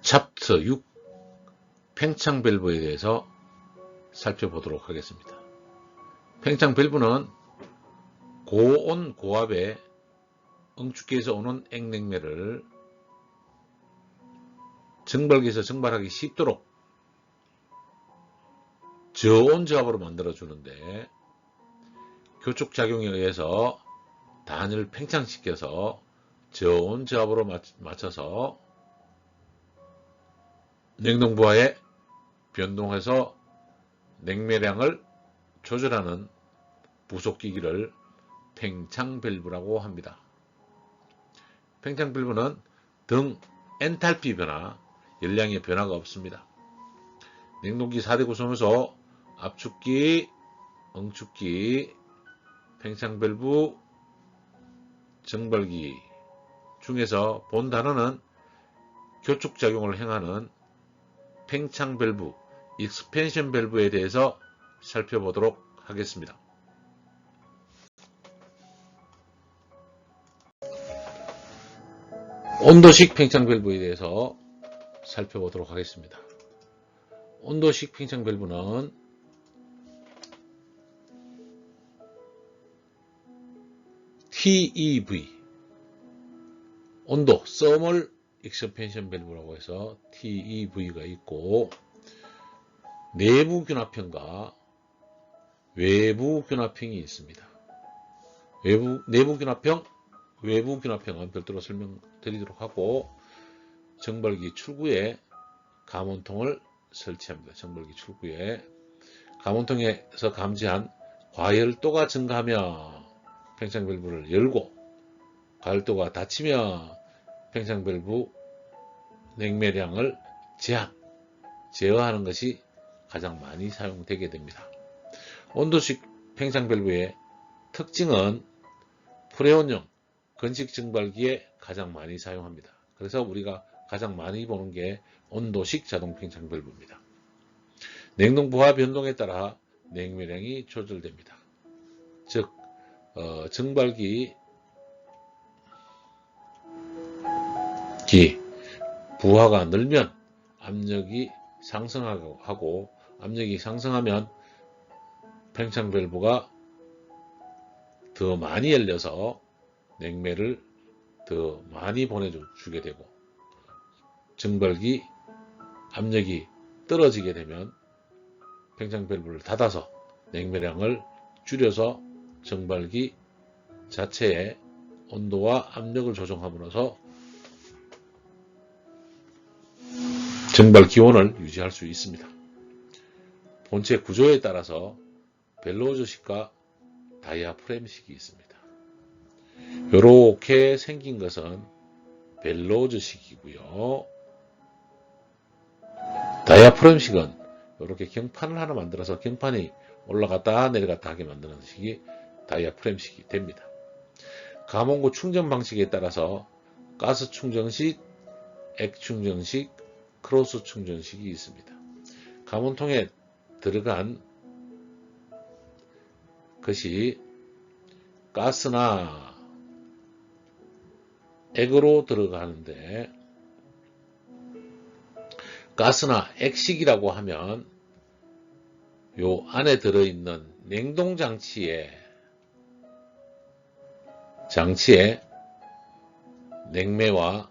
챕터 6 팽창 밸브에 대해서 살펴보도록 하겠습니다. 팽창 밸브는 고온 고압의 응축기에서 오는 액냉매를 증발기에서 증발하기 쉽도록 저온 저압으로 만들어 주는데, 교촉작용에 의해서 단을 팽창시켜서 저온 저압으로 맞춰서 냉동부하에 변동해서 냉매량을 조절하는 부속기기를 팽창 밸브라고 합니다. 팽창 밸브는 등 엔탈피 변화, 열량의 변화가 없습니다. 냉동기 4대 구성요소, 압축기, 응축기, 팽창 밸브, 증발기 중에서 본 단어는 교촉작용을 행하는 팽창 밸브, 익스펜션 밸브에 대해서 살펴보도록 하겠습니다. 온도식 팽창 밸브에 대해서 살펴보도록 하겠습니다. 온도식 팽창 밸브는 TEV, 온도, 서멀 익스펜션 밸브라고 해서 TEV가 있고, 내부 균합형과 외부 균합형이 있습니다. 내부 균합형, 외부 균합형은 별도로 설명드리도록 하고, 증발기 출구에 감온통을 설치합니다. 증발기 출구에 감온통에서 감지한 과열도가 증가하며 팽창 밸브를 열고, 과열도가 닫히며 팽창 밸브 냉매량을 제어하는 것이 가장 많이 사용되게 됩니다. 온도식 팽창 밸브의 특징은 프레온용 건식 증발기에 가장 많이 사용합니다. 그래서 우리가 가장 많이 보는 게 온도식 자동 팽창 밸브입니다. 냉동 부하 변동에 따라 냉매량이 조절됩니다. 즉, 증발기 부하가 늘면 압력이 상승하고, 압력이 상승하면 팽창 밸브가 더 많이 열려서 냉매를 더 많이 보내주게 되고, 증발기 압력이 떨어지게 되면 팽창 밸브를 닫아서 냉매량을 줄여서 증발기 자체의 온도와 압력을 조정함으로써 증발 기온을 유지할 수 있습니다. 본체 구조에 따라서 벨로우즈식과 다이아프램식이 있습니다. 이렇게 생긴 것은 벨로우즈식이고요. 다이아프램식은 이렇게 경판을 하나 만들어서 경판이 올라갔다 내려갔다 하게 만드는 식이 다이아프램식이 됩니다. 감온구 충전 방식에 따라서 가스 충전식, 액 충전식, 크로스 충전식이 있습니다. 감온통에 들어간 것이 가스나 액으로 들어가는데, 가스나 액식이라고 하면 요 안에 들어있는 냉동장치의 냉매와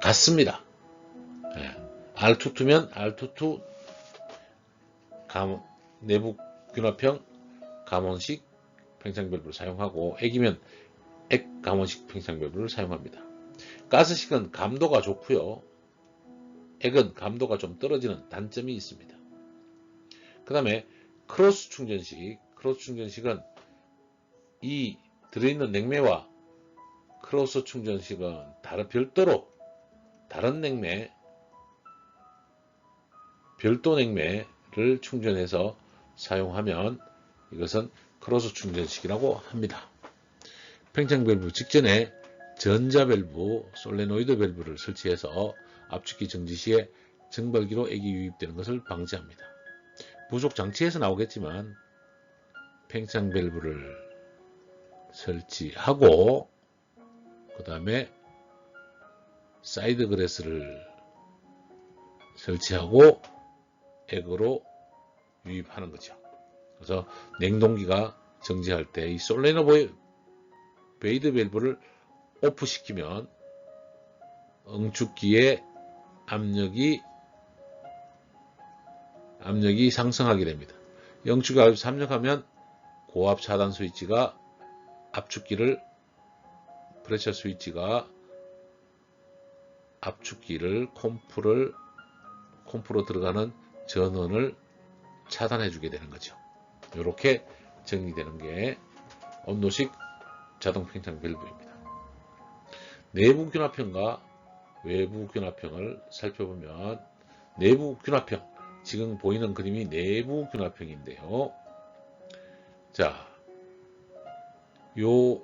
같습니다. R22면 R22 내부 균합형 감온식 팽창 밸브를 사용하고, 액이면 액 감온식 팽창 밸브를 사용합니다. 가스식은 감도가 좋고요, 액은 감도가 좀 떨어지는 단점이 있습니다. 그 다음에 크로스 충전식은 이 들어있는 냉매와 크로스 충전식은 별도로 다른 냉매, 별도 냉매를 충전해서 사용하면 이것은 크로스 충전식이라고 합니다. 팽창 밸브 직전에 전자 밸브, 솔레노이드 밸브를 설치해서 압축기 정지 시에 증발기로 액이 유입되는 것을 방지합니다. 부속 장치에서 나오겠지만 팽창 밸브를 설치하고, 그 다음에 사이드 그래스를 설치하고 액으로 유입하는 거죠. 그래서 냉동기가 정지할 때 이 솔레노이드 베이드 밸브를 오프 시키면 응축기의 압력이 상승하게 됩니다. 응축기가 상승하면 고압 차단 스위치가 압축기를 프레셔 스위치가 압축기를 콤프로 들어가는 전원을 차단해 주게 되는 거죠. 이렇게 정리되는 게 온도식 자동 팽창 밸브입니다. 내부 균합형과 외부 균합형을 살펴보면 내부 균합형, 지금 보이는 그림이 내부 균합형인데요. 자, 요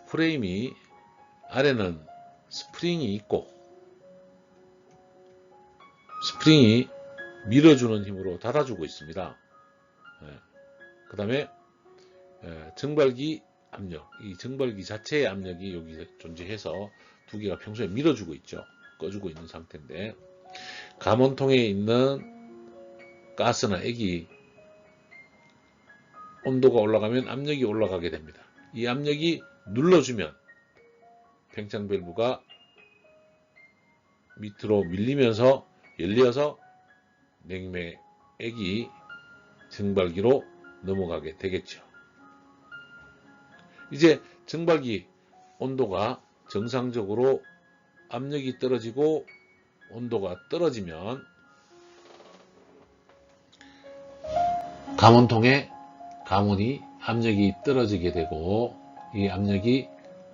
프레임이 아래는 스프링이 있고 스프링이 밀어주는 힘으로 닫아주고 있습니다. 그 다음에 증발기 압력, 이 증발기 자체의 압력이 여기 존재해서 두 개가 평소에 밀어주고 있죠. 꺼주고 있는 상태인데 감원통에 있는 가스나 액이 온도가 올라가면 압력이 올라가게 됩니다. 이 압력이 눌러주면 팽창 밸브가 밑으로 밀리면서 열려서 냉매 액이 증발기로 넘어가게 되겠죠. 이제 증발기 온도가 정상적으로 압력이 떨어지고 온도가 떨어지면 감원통에 감원이 압력이 떨어지게 되고 이 압력이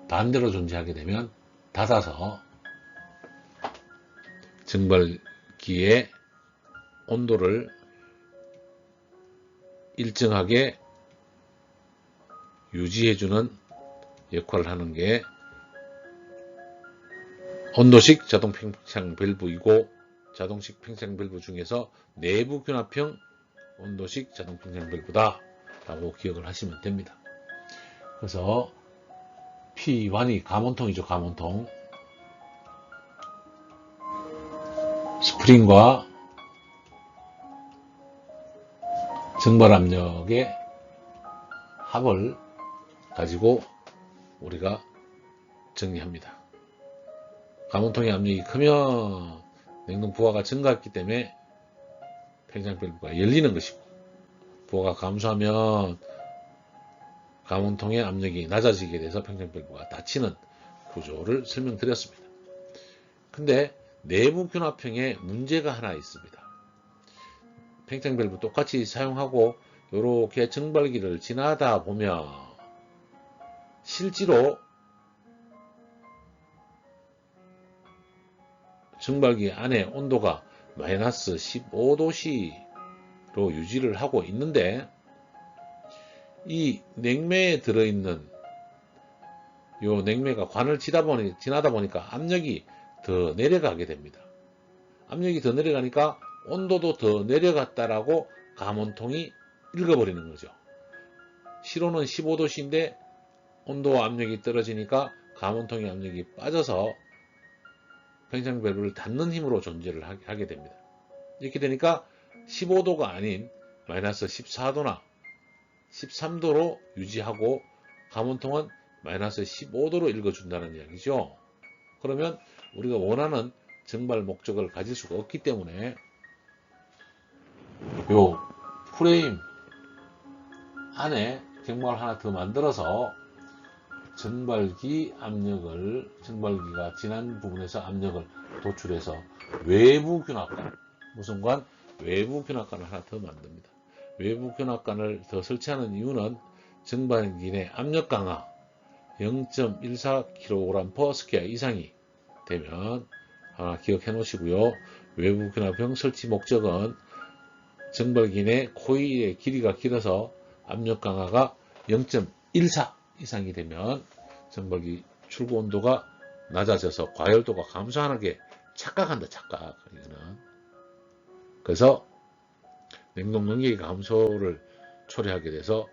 반대로 존재하게 되면 닫아서 증발기의 온도를 일정하게 유지해주는 역할을 하는 게 온도식 자동 팽창 밸브이고 자동식 팽창 밸브 중에서 내부 균합형 온도식 자동 팽창 밸브다 라고 기억을 하시면 됩니다. 그래서 P1이 감원통이죠. 감원통 스프링과 증발 압력의 합을 가지고 우리가 정리합니다. 감원통의 압력이 크면 냉동 부하가 증가했기 때문에 팽창 밸브가 열리는 것이고 부하가 감소하면 감원통의 압력이 낮아지게 돼서 팽창 밸브가 닫히는 구조를 설명드렸습니다. 근데 내부 균합형에 문제가 하나 있습니다. 팽창 밸브 똑같이 사용하고 이렇게 증발기를 지나다 보면 실제로 증발기 안에 온도가 마이너스 15도씨로 유지를 하고 있는데 이 냉매에 들어있는 요 냉매가 관을 지나다 보니까 압력이 더 내려가게 됩니다. 압력이 더 내려가니까 온도도 더 내려갔다라고 감원통이 읽어버리는 거죠. 실온은 15도씨인데 온도와 압력이 떨어지니까 감원통의 압력이 빠져서 팽창 밸브를 닫는 힘으로 존재를 하게 됩니다. 이렇게 되니까 15도가 아닌 마이너스 14도나 13도로 유지하고 감원통은 마이너스 15도로 읽어준다는 이야기죠. 그러면 우리가 원하는 증발 목적을 가질 수가 없기 때문에 요 프레임 안에 경마를 하나 더 만들어서 증발기가 지난 부분에서 압력을 도출해서 외부 균합관, 무슨 관? 외부 균합관을 하나 더 만듭니다. 외부 균합관을 더 설치하는 이유는 증발기 내 압력 강화 0.14kg/s 이상이 되면 하나 기억해 놓으시고요. 외부 균합형 설치 목적은 증발기 내 코일의 길이가 길어서 압력 강화가 0.14 이상이 되면 증발기 출구 온도가 낮아져서 과열도가 감소하는 게 착각한다. 착각. 이거는. 그래서 냉동 능력의 감소를 초래하게 돼서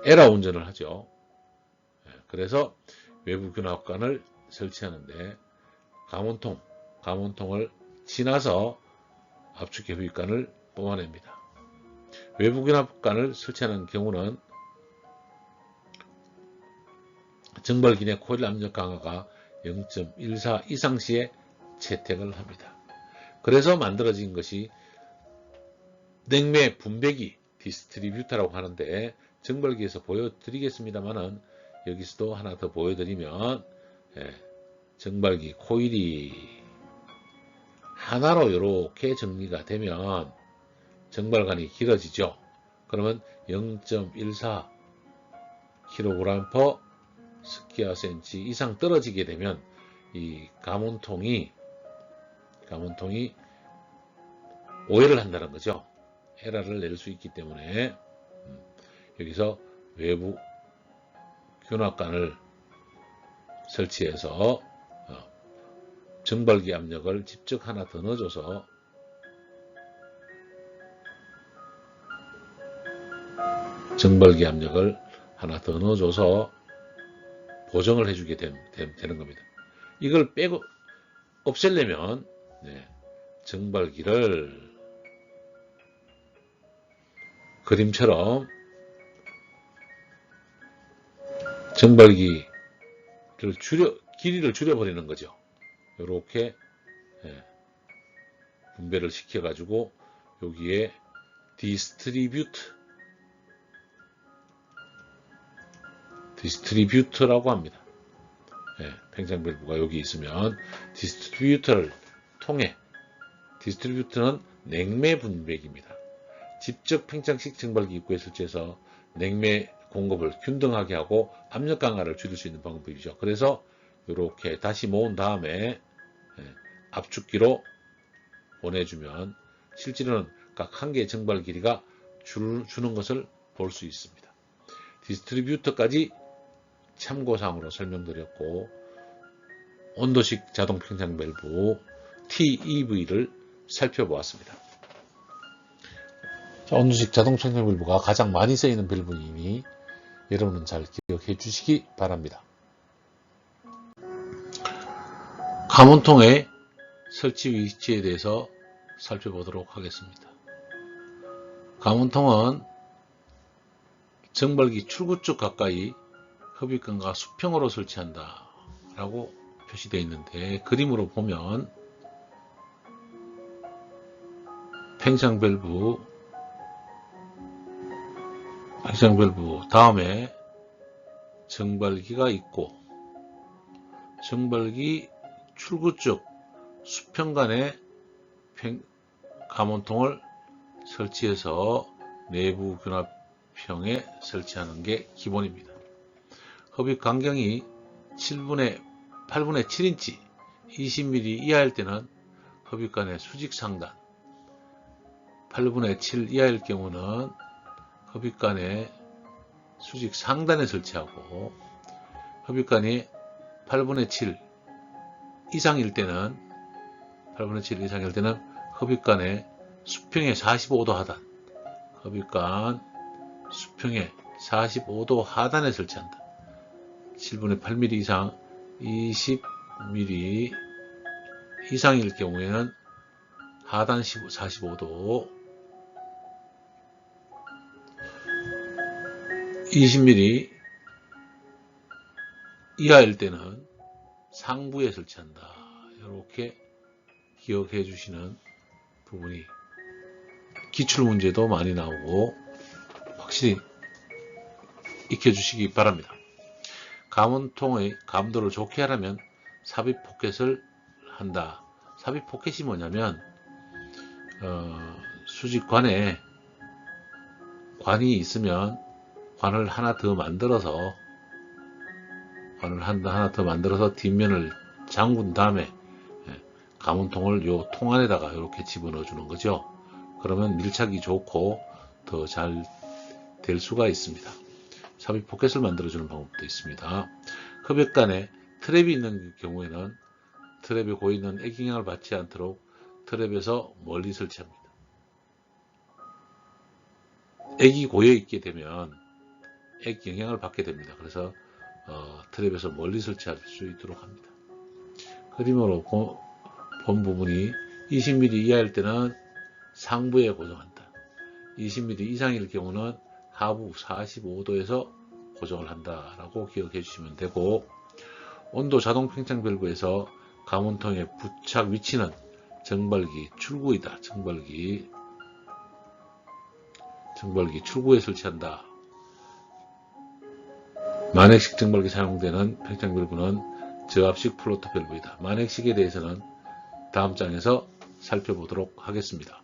에러 운전을 하죠. 그래서 외부 균합관을 설치하는데 감원통을 지나서 압축기 흡입관을 뽑아냅니다. 외부 견압관을 설치하는 경우는 증발기 내 코일 압력 강화가 0.14 이상 시에 채택을 합니다. 그래서 만들어진 것이 냉매 분배기 디스트리뷰터라고 하는데, 증발기에서 보여드리겠습니다만은 여기서도 하나 더 보여드리면, 증발기 코일이 하나로 이렇게 정리가 되면 증발관이 길어지죠. 그러면 0.14 kg/square cm 이상 떨어지게 되면 이 감원통이 오해를 한다는 거죠. 에러를 낼 수 있기 때문에 여기서 외부 견압관을 설치해서 증발기 압력을 직접 하나 더 넣어줘서 보정을 해주게 되는 겁니다. 이걸 빼고 없애려면 증발기를 그림처럼 증발기를 길이를 줄여버리는 거죠. 이렇게 분배를 시켜가지고 여기에 디스트리뷰터라고 합니다. 팽창 밸브가 여기 있으면 디스트리뷰터를 통해, 디스트리뷰터는 냉매 분배기입니다. 직접 팽창식 증발기 입구에 설치해서 냉매 공급을 균등하게 하고 압력 강화를 줄일 수 있는 방법이죠. 그래서 이렇게 다시 모은 다음에 압축기로 보내주면 실제로는 각 한 개의 증발 길이가 주는 것을 볼 수 있습니다. 디스트리뷰터까지 참고사항으로 설명드렸고, 온도식 자동 팽창 밸브 TEV를 살펴보았습니다. 온도식 자동 팽창 밸브가 가장 많이 쓰이는 밸브이니 여러분은 잘 기억해 주시기 바랍니다. 감원통의 설치 위치에 대해서 살펴보도록 하겠습니다. 감원통은 증발기 출구 쪽 가까이 흡입관과 수평으로 설치한다 라고 표시되어 있는데, 그림으로 보면 팽창 밸브 다음에 증발기가 있고, 증발기 출구 쪽 수평간에 감원통을 설치해서 내부 견압형에 설치하는 게 기본입니다. 흡입 간격이 8분의 7인치 20mm 이하일 때는 흡입관의 수직 상단, 8분의 7 이하일 경우는 흡입관의 수직 상단에 설치하고, 흡입관이 8분의 7 이상일 때는 흡입관의 수평의 45도 하단, 흡입관 수평의 45도 하단에 설치한다. 7분의 8mm 이상 20mm 이상일 경우에는 하단 45도, 20mm 이하일 때는 상부에 설치한다. 이렇게 기억해 주시는 부분이 기출문제도 많이 나오고 확실히 익혀 주시기 바랍니다. 감원통의 감도를 좋게 하려면 삽입 포켓을 한다. 삽입 포켓이 뭐냐면 수직관에 관이 있으면 관을 하나 더 만들어서 뒷면을 잠근 다음에 감원통을 요 통 안에다가 이렇게 집어넣어 주는 거죠. 그러면 밀착이 좋고 더 잘 될 수가 있습니다. 삽입 포켓을 만들어 주는 방법도 있습니다. 흡입관에 트랩이 있는 경우에는 트랩에 고이는 액 영향을 받지 않도록 트랩에서 멀리 설치합니다. 액이 고여 있게 되면 액 영향을 받게 됩니다. 그래서 트랩에서 멀리 설치할 수 있도록 합니다. 그림으로 본 부분이 20mm 이하일 때는 상부에 고정한다. 20mm 이상일 경우는 하부 45도에서 고정을 한다라고 기억해 주시면 되고, 온도 자동 팽창 밸브에서 가문통의 부착 위치는 정발기 출구이다. 정발기 출구에 설치한다. 만액식 정발기 사용되는 팽창 밸브는 저압식 플로터 밸브이다. 만액식에 대해서는 다음 장에서 살펴보도록 하겠습니다.